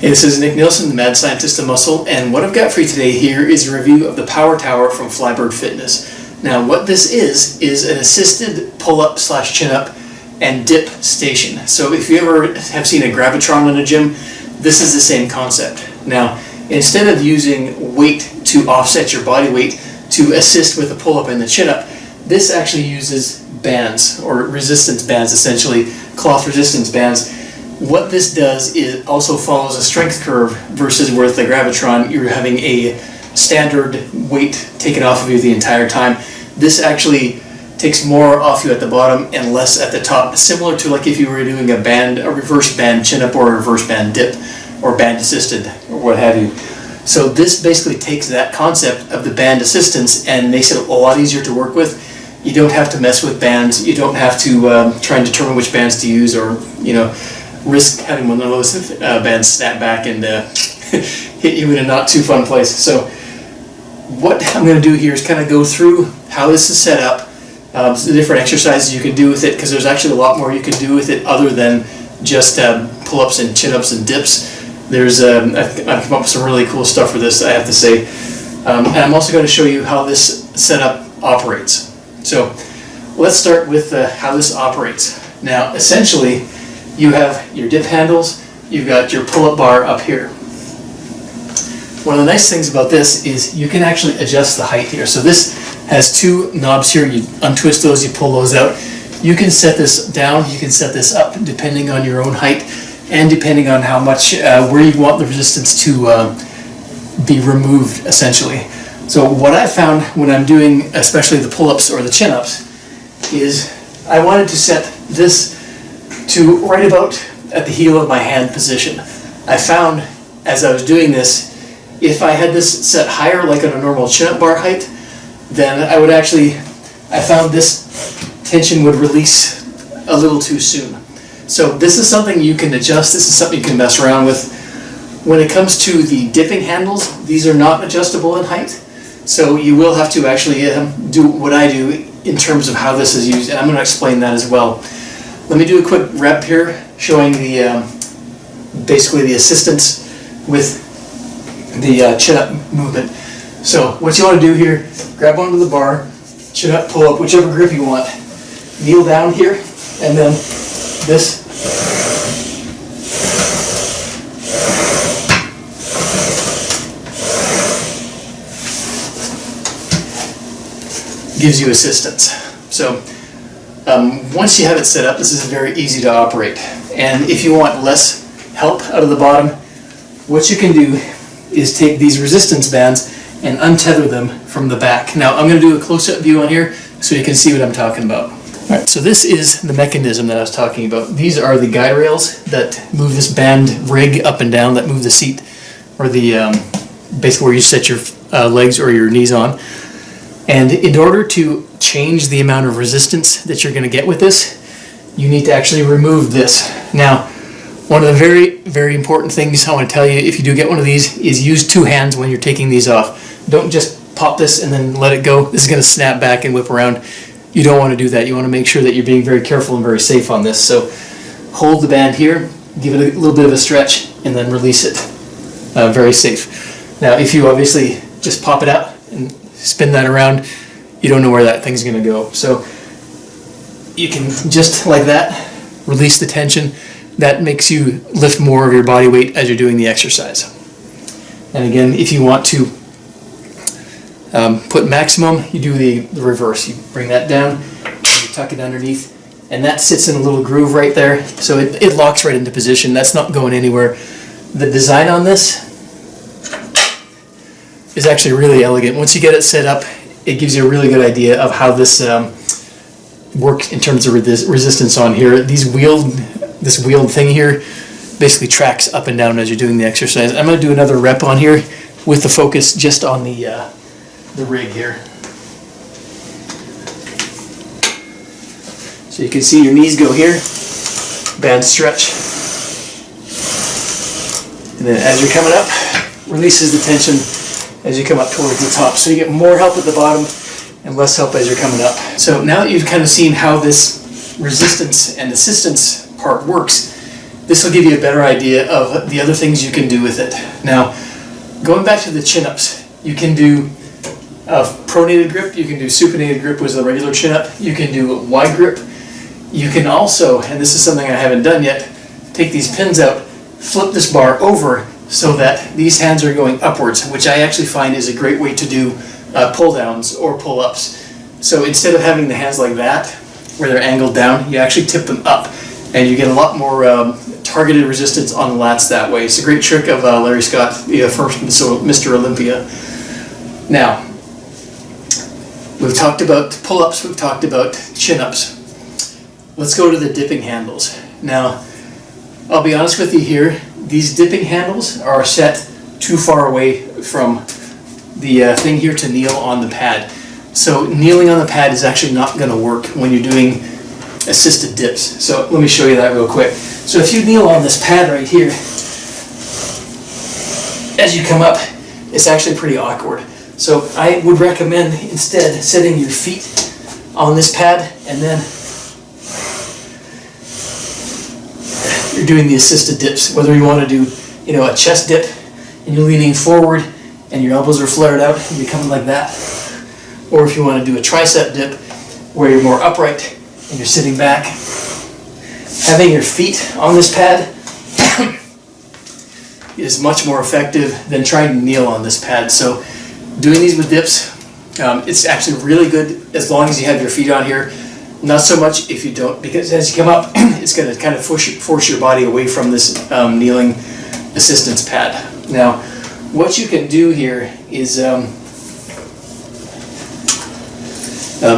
Hey, this is Nick Nielsen, the Mad Scientist of Muscle, and what I've got for you today here is a review of the Power Tower from Flybird Fitness. Now, what this is an assisted pull-up slash chin-up and dip station. So if you ever have seen a Gravitron in a gym, this is the same concept. Now, instead of using weight to offset your body weight to assist with the pull-up and the chin-up, this actually uses bands, or resistance bands essentially, cloth resistance bands. What this does is also follows a strength curve versus with the Gravitron you're having a standard weight taken off of you the entire time. This actually takes more off you at the bottom and less at the top, similar to like if you were doing a reverse band chin up or a reverse band dip or band assisted or what have you. So this basically takes that concept of the band assistance and makes it a lot easier to work with. You don't have to mess with bands. You don't have to try and determine which bands to use, or risk having one of those bands snap back and hit you in a not too fun place. So what I'm going to do here is kind of go through how this is set up, the different exercises you can do with it, because there's actually a lot more you can do with it other than just pull-ups and chin-ups and dips. I've come up with some really cool stuff for this, I have to say. And I'm also going to show you how this setup operates. So let's start with how this operates. Now, essentially, you have your dip handles, you've got your pull-up bar up here. One of the nice things about this is you can actually adjust the height here. So this has two knobs here, you untwist those, you pull those out. You can set this down, you can set this up depending on your own height and depending on how much, where you want the resistance to be removed essentially. So what I found when I'm doing especially the pull-ups or the chin-ups is I wanted to set this to right about at the heel of my hand position. I found as I was doing this, if I had this set higher like on a normal chin-up bar height, then I found this tension would release a little too soon. So this is something you can adjust, this is something you can mess around with. When it comes to the dipping handles, these are not adjustable in height, so you will have to actually do what I do in terms of how this is used, and I'm going to explain that as well. Let me do a quick rep here showing basically the assistance with the chin-up movement. So what you want to do here, grab onto the bar, chin-up, pull up, whichever grip you want. Kneel down here, and then this. Gives you assistance. So once you have it set up, this is very easy to operate. And if you want less help out of the bottom, what you can do is take these resistance bands and untether them from the back. Now I'm going to do a close-up view on here so you can see what I'm talking about. Alright, so this is the mechanism that I was talking about. These are the guide rails that move this band rig up and down, that move the seat, or the basically where you set your legs or your knees on. And in order to change the amount of resistance that you're going to get with this, you need to actually remove this. Now, one of the very, very important things I want to tell you if you do get one of these is use two hands when you're taking these off. Don't just pop this and then let it go. This is going to snap back and whip around. You don't want to do that. You want to make sure that you're being very careful and very safe on this. So hold the band here, give it a little bit of a stretch, and then release it. Very safe. Now, if you obviously just pop it out and spin that around, you don't know where that thing's going to go. So you can just like that release the tension. That makes you lift more of your body weight as you're doing the exercise. And again, if you want to put maximum, you do the reverse. You bring that down, you tuck it underneath, and that sits in a little groove right there. So it locks right into position. That's not going anywhere. The design on this is actually really elegant. Once you get it set up, it gives you a really good idea of how this works in terms of resistance on here. This wheeled thing here basically tracks up and down as you're doing the exercise. I'm going to do another rep on here with the focus just on the rig here. So you can see your knees go here, band stretch, and then as you're coming up, releases the tension as you come up towards the top. So you get more help at the bottom and less help as you're coming up. So now that you've kind of seen how this resistance and assistance part works, this will give you a better idea of the other things you can do with it. Now, going back to the chin-ups, you can do a pronated grip, you can do supinated grip with a regular chin-up, you can do a wide grip. You can also, and this is something I haven't done yet, take these pins out, flip this bar over so that these hands are going upwards, which I actually find is a great way to do pull-downs or pull-ups. So instead of having the hands like that, where they're angled down, you actually tip them up, and you get a lot more targeted resistance on the lats that way. It's a great trick of Larry Scott, the first Mr. Olympia. Now, we've talked about pull-ups, we've talked about chin-ups. Let's go to the dipping handles. Now, I'll be honest with you here, these dipping handles are set too far away from the thing here to kneel on the pad. So kneeling on the pad is actually not going to work when you're doing assisted dips. So let me show you that real quick. So if you kneel on this pad right here, as you come up, it's actually pretty awkward. So I would recommend instead setting your feet on this pad, and then you're doing the assisted dips. Whether you want to do, a chest dip and you're leaning forward and your elbows are flared out and you're coming like that, or if you want to do a tricep dip where you're more upright and you're sitting back, having your feet on this pad is much more effective than trying to kneel on this pad. So doing these with dips, it's actually really good as long as you have your feet on here. Not so much if you don't, because as you come up, it's going to kind of force your body away from this kneeling assistance pad. Now, what you can do here is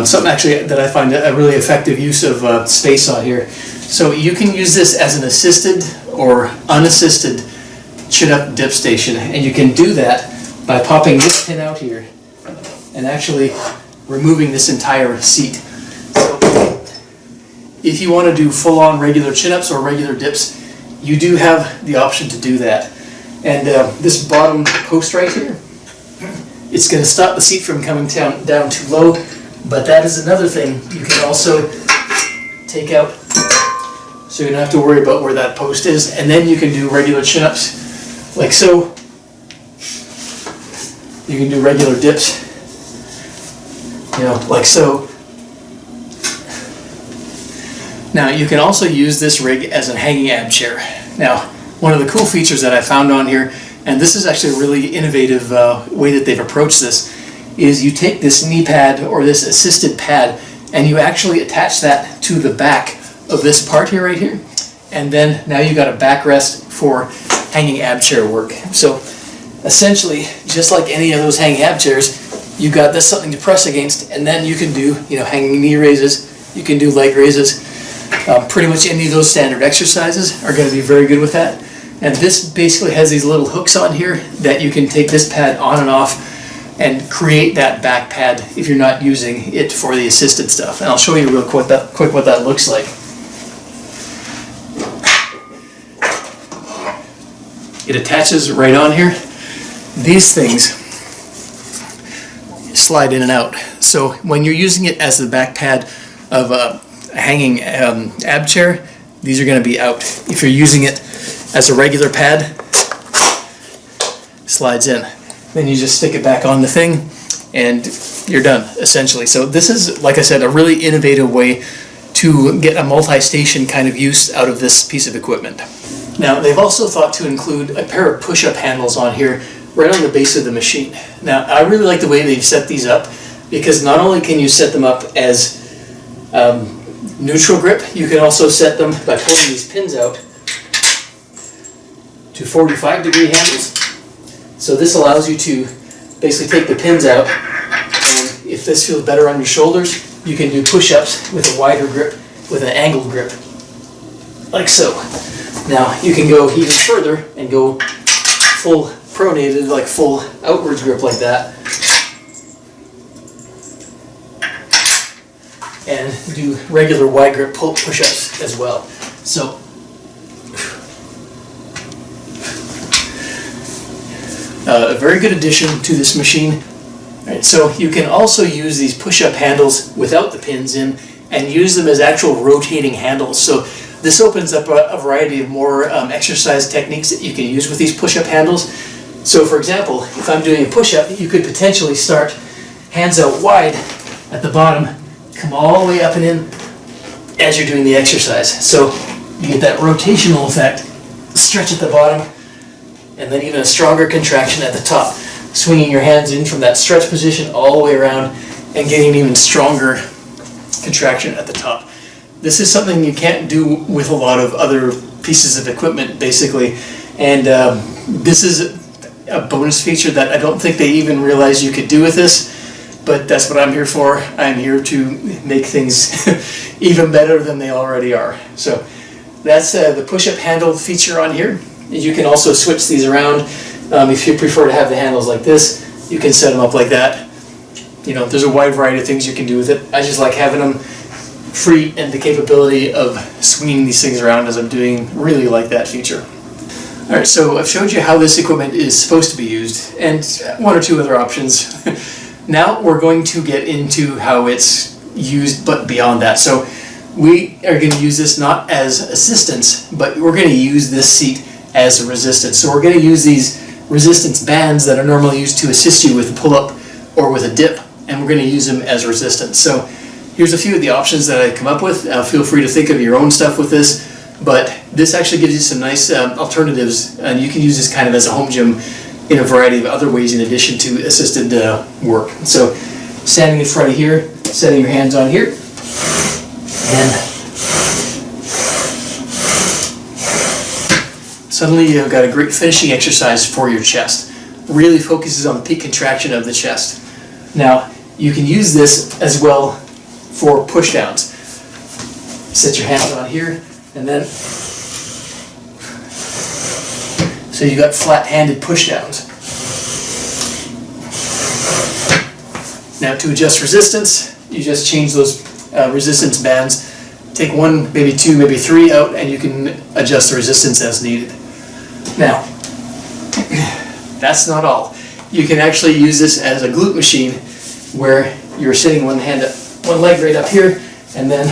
something actually that I find a really effective use of space on here. So you can use this as an assisted or unassisted chin-up dip station, and you can do that by popping this pin out here and actually removing this entire seat. If you want to do full-on regular chin-ups or regular dips, you do have the option to do that. And this bottom post right here, it's going to stop the seat from coming down too low, but that is another thing you can also take out, so you don't have to worry about where that post is. And then you can do regular chin-ups like so. You can do regular dips, like so. Now, you can also use this rig as a hanging ab chair. Now, one of the cool features that I found on here, and this is actually a really innovative way that they've approached this, is you take this knee pad or this assisted pad and you actually attach that to the back of this part here, right here, and then now you got a backrest for hanging ab chair work. So essentially, just like any of those hanging ab chairs, you got this something to press against, and then you can do hanging knee raises, you can do leg raises. Pretty much any of those standard exercises are going to be very good with that. And this basically has these little hooks on here that you can take this pad on and off and create that back pad if you're not using it for the assisted stuff. And I'll show you real quick what that looks like. It attaches right on here. These things slide in and out. So when you're using it as the back pad of a hanging ab chair, these are going to be out. If you're using it as a regular pad, slides in. Then you just stick it back on the thing and you're done, essentially. So this is, like I said, a really innovative way to get a multi-station kind of use out of this piece of equipment. Now, they've also thought to include a pair of push-up handles on here right on the base of the machine. Now, I really like the way they've set these up, because not only can you set them up as neutral grip, you can also set them by pulling these pins out to 45-degree handles. So this allows you to basically take the pins out, and if this feels better on your shoulders, you can do push-ups with a wider grip, with an angled grip, like so. Now you can go even further and go full pronated, like full outwards grip like that, and do regular wide grip push-ups as well. So a very good addition to this machine. Right, so you can also use these push-up handles without the pins in and use them as actual rotating handles. So This opens up a variety of more exercise techniques that you can use with these push-up handles. So for example, if I'm doing a push-up, you could potentially start hands out wide at the bottom, come all the way up and in as you're doing the exercise. So you get that rotational effect, stretch at the bottom, and then even a stronger contraction at the top. Swinging your hands in from that stretch position all the way around and getting an even stronger contraction at the top. This is something you can't do with a lot of other pieces of equipment, basically. And this is a bonus feature that I don't think they even realize you could do with this, but that's what I'm here for. I'm here to make things even better than they already are. So that's the push-up handle feature on here. You can also switch these around. If you prefer to have the handles like this, you can set them up like that. You know, there's a wide variety of things you can do with it. I just like having them free and the capability of swinging these things around as I'm doing. Really like that feature. Alright, so I've showed you how this equipment is supposed to be used and one or two other options. Now we're going to get into how it's used, but beyond that. So we are going to use this not as assistance, but we're going to use this seat as a resistance. So we're going to use these resistance bands that are normally used to assist you with a pull-up or with a dip, and we're going to use them as resistance. So here's a few of the options that I come up with. Feel free to think of your own stuff with this, but this actually gives you some nice alternatives, and you can use this kind of as a home gym in a variety of other ways in addition to assisted work. So standing in front of here, setting your hands on here, and suddenly you've got a great finishing exercise for your chest. Really focuses on the peak contraction of the chest. Now, you can use this as well for push downs. Set your hands on here, and then, so you got flat-handed push downs. Now to adjust resistance, you just change those resistance bands. Take one, maybe two, maybe three out, and you can adjust the resistance as needed. Now, that's not all. You can actually use this as a glute machine where you're sitting one leg right up here and then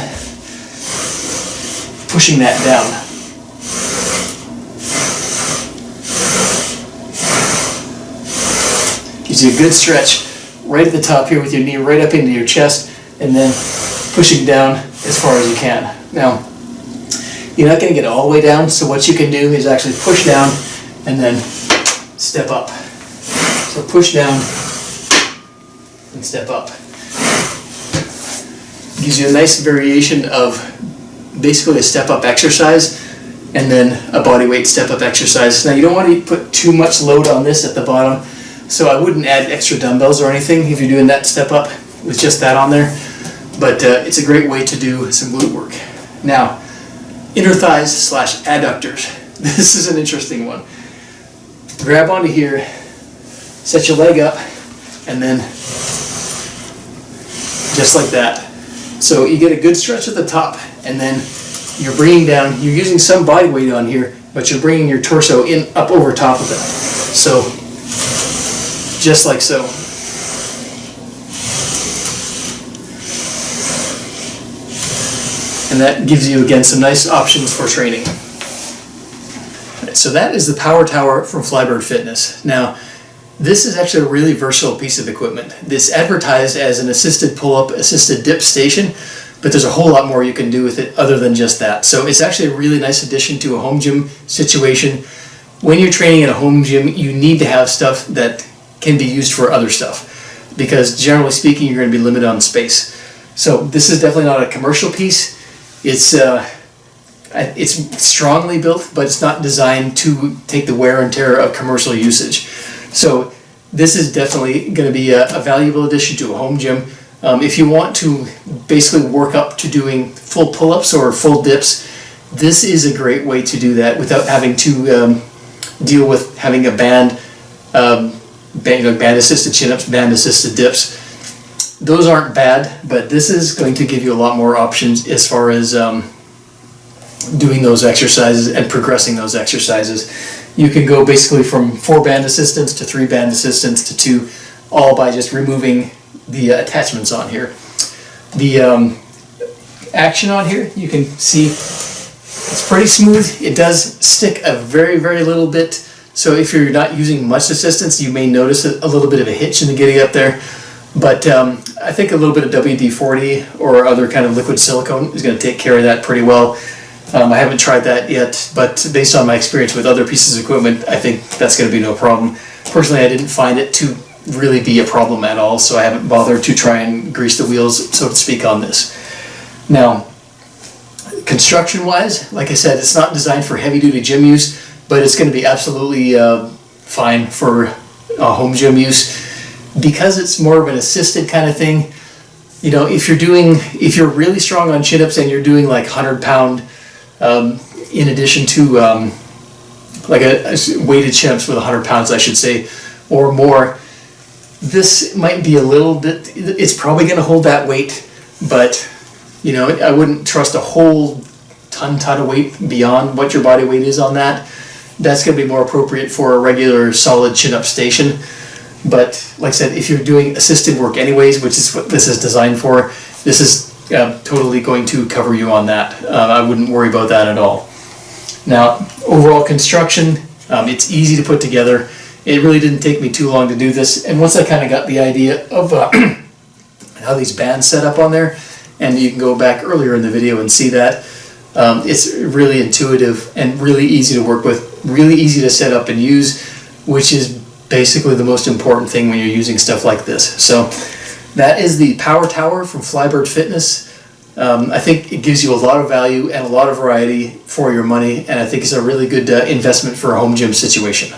pushing that down. Gives you a good stretch right at the top here with your knee right up into your chest and then pushing down as far as you can. Now, you're not going to get all the way down, so what you can do is actually push down and then step up. So push down and step up. Gives you a nice variation of basically a step-up exercise and then a body weight step-up exercise. Now you don't want to put too much load on this at the bottom, so I wouldn't add extra dumbbells or anything if you're doing that step-up with just that on there. But it's a great way to do some glute work. Now, inner thighs / adductors. This is an interesting one. Grab onto here, set your leg up, and then just like that. So you get a good stretch at the top, and then you're bringing down, you're using some body weight on here, but you're bringing your torso in up over top of it. So, just like so. And that gives you, again, some nice options for training. So that is the Power Tower from Flybird Fitness. Now, this is actually a really versatile piece of equipment. This advertised as an assisted pull-up, assisted dip station, but there's a whole lot more you can do with it other than just that. So it's actually a really nice addition to a home gym situation. When you're training in a home gym, you need to have stuff that can be used for other stuff, because generally speaking, you're going to be limited on space. So this is definitely not a commercial piece. It's strongly built, but it's not designed to take the wear and tear of commercial usage. So this is definitely going to be a valuable addition to a home gym. If you want to basically work up to doing full pull-ups or full dips, this is a great way to do that without having to deal with having a band assisted chin-ups, band assisted dips. Those aren't bad, but this is going to give you a lot more options as far as doing those exercises and progressing those exercises. You can go basically from 4 band assistance to 3 band assistance to 2, all by just removing the attachments on here. The action on here, you can see It's pretty smooth. It does stick a very, very little bit. So if you're not using much assistance, you may notice a little bit of a hitch in the getting up there. But I think a little bit of WD-40 or other kind of liquid silicone is going to take care of that pretty well. I haven't tried that yet, but based on my experience with other pieces of equipment, I think that's going to be no problem. Personally, I didn't find it to really be a problem at all, so I haven't bothered to try and grease the wheels, so to speak, on this. Now, construction-wise, like I said, it's not designed for heavy-duty gym use, but it's going to be absolutely fine for home gym use. Because it's more of an assisted kind of thing, you know, if you're really strong on chin-ups and you're doing like 100-pound, in addition to like a weighted chin-ups with 100 pounds, I should say, or more, this might be a little bit, it's probably going to hold that weight, but, you know, I wouldn't trust a whole ton of weight beyond what your body weight is on that. That's going to be more appropriate for a regular solid chin-up station. But like I said, if you're doing assisted work anyways, which is what this is designed for, this is totally going to cover you on that. I wouldn't worry about that at all. Now, overall construction, it's easy to put together. It really didn't take me too long to do this. And once I kind of got the idea of how these bands set up on there, and you can go back earlier in the video and see that, it's really intuitive and really easy to work with, really easy to set up and use, which is basically the most important thing when you're using stuff like this. So that is the Power Tower from Flybird Fitness. I think it gives you a lot of value and a lot of variety for your money, and I think it's a really good investment for a home gym situation.